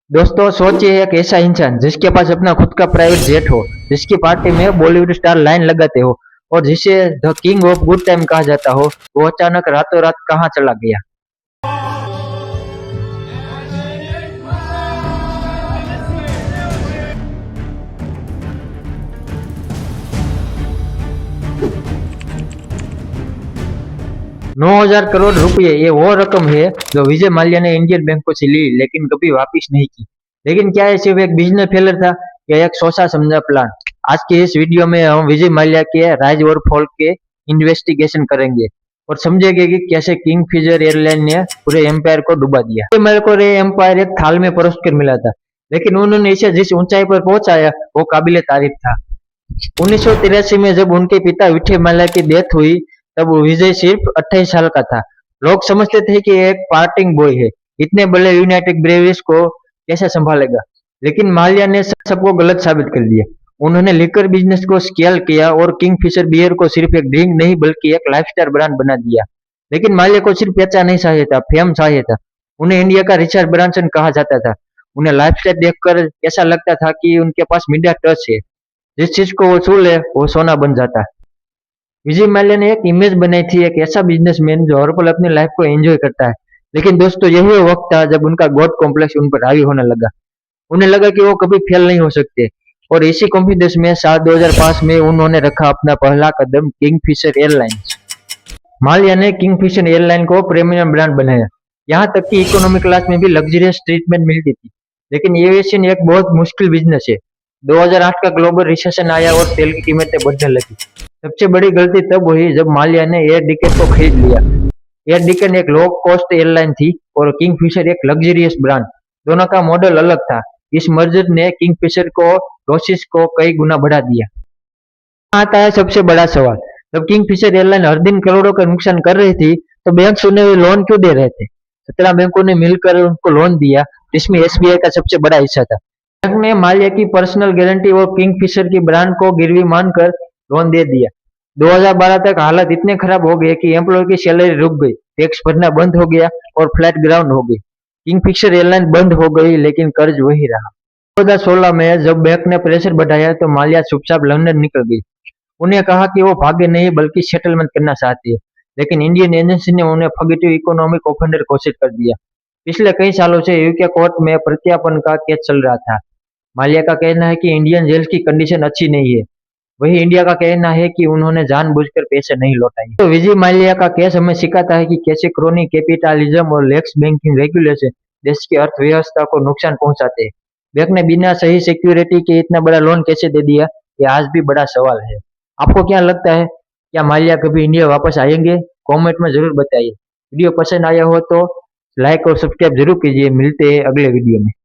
दोस्तों सोचिए एक ऐसा इंसान जिसके पास अपना खुद का प्राइवेट जेट हो, जिसकी पार्टी में बॉलीवुड स्टार लाइन लगाते हो और जिसे the king of good time कहा जाता हो, वो अचानक रातों रात कहाँ चला गया। 9,000 करोड़ रुपए ये वो रकम है जो विजय माल्या ने इंडियन बैंकों से ली लेकिन कभी वापिस नहीं की। लेकिन क्या ये सिर्फ एक बिजनेस फेलर था या एक सोचा समझा प्लान? आज के इस वीडियो में हम विजय माल्या के राइज और फॉल के इन्वेस्टिगेशन करेंगे और समझेंगे कि कैसे किंग फिशर एयरलाइन ने पूरे एम्पायर को डुबा दिया। विजय माल्या को ये एम्पायर एक थाल में परोस कर मिला था, लेकिन उन्होंने इसे जिस ऊंचाई पर पहुंचाया वो काबिले तारीफ था। 1983 में जब उनके पिता विठे माल्या की डेथ हुई, तब विजय सिर्फ 28 साल का था। लोग समझते थे कि एक पार्टिंग बॉय है, इतने बड़े यूनाइटेड ब्रेवीज को कैसे संभालेगा। लेकिन माल्या ने सबको गलत साबित कर दिया। उन्होंने लिकर बिजनेस को स्केल किया और किंगफिशर बियर को सिर्फ एक ड्रिंक नहीं बल्कि एक लाइफस्टाइल ब्रांड बना दिया। लेकिन माल्या को सिर्फ पैसा नहीं चाहिए था, फेम चाहिए था। उन्हें इंडिया का रिचर्ड ब्रांसन कहा जाता था। उन्हें लाइफस्टाइल देखकर ऐसा लगता था कि उनके पास मीडिया टच है, जिस चीज को वो छू ले वो सोना बन जाता है। विजय माल्या ने एक इमेज बनाई थी, एक ऐसा बिजनेसमैन जो हर पल अपनी लाइफ को एंजॉय करता है। लेकिन दोस्तों यही वो वक्त था जब उनका गॉड कॉम्प्लेक्स उन पर हावी होने लगा। उन्हें लगा कि वो कभी फेल नहीं हो सकते और इसी कॉन्फिडेंस में साल 2005 में उन्होंने रखा अपना पहला कदम किंगफिशर एयरलाइंस। माल्या ने किंगफिशर एयरलाइन को प्रीमियम ब्रांड बनाया, यहाँ तक कि इकोनॉमी क्लास में भी लग्जरियस ट्रीटमेंट मिलती थी। लेकिन एविएशन एक बहुत मुश्किल बिजनेस है। 2008 का ग्लोबल रिसेशन आया और तेल की कीमतें बढ़ने लगी। सबसे बड़ी गलती तब हुई जब माल्या ने एयर डिकेन को खरीद लिया। एयर डिकेन एक लो कॉस्ट एयरलाइन थी और किंगफिशर एक लग्जरियस ब्रांड। दोनों का मॉडल अलग था। इस मर्जर ने किंगफिशर को लॉसेस को कई गुना बढ़ा दिया। आता है सबसे बड़ा सवाल, जब किंगफिशर एयरलाइन हर दिन करोड़ों का नुकसान कर रही थी तो बैंक उन्हें लोन क्यों दे रहे थे? 17 बैंकों ने मिलकर उनको लोन दिया, जिसमें एसबीआई का सबसे बड़ा हिस्सा था। बैंक ने माल्या की पर्सनल गारंटी और किंगफिशर की ब्रांड को गिरवी मानकर लोन दे दिया। 2012 तक हालत इतने खराब हो गए कि एम्प्लॉय की सैलरी रुक गई, टैक्स भरना बंद हो गया और फ्लैट ग्राउंड हो गई। किंगफिशर एयरलाइन बंद हो गई लेकिन कर्ज वही रहा। 2016 में जब बैंक ने प्रेशर बढ़ाया तो माल्या चुपचाप लंदन निकल गई। उन्हें कहा कि वो भागे नहीं बल्कि सेटलमेंट करना चाहती है, लेकिन इंडियन एजेंसी ने उन्हें फगिटिव इकोनॉमिक ऑफेंडर घोषित कर दिया। पिछले कई सालों से यूके कोर्ट में प्रत्यार्पण का केस चल रहा था। माल्या का कहना है कि इंडियन जेल की कंडीशन अच्छी नहीं है, वही इंडिया का कहना है कि उन्होंने जानबूझकर पैसे नहीं लौटाए। तो विजय माल्या का केस हमें सिखाता है कि कैसे क्रोनी कैपिटलिज्म और लेक्स बैंकिंग रेगुलेशन देश की अर्थव्यवस्था को नुकसान पहुंचाते हैं। बैंक ने बिना सही सिक्योरिटी के इतना बड़ा लोन कैसे दे दिया, ये आज भी बड़ा सवाल है। आपको क्या लगता है, क्या माल्या कभी इंडिया वापस आएंगे? कमेंट में जरूर बताइए। वीडियो पसंद आया हो तो लाइक और सब्सक्राइब जरूर कीजिए। मिलते हैं अगले वीडियो में।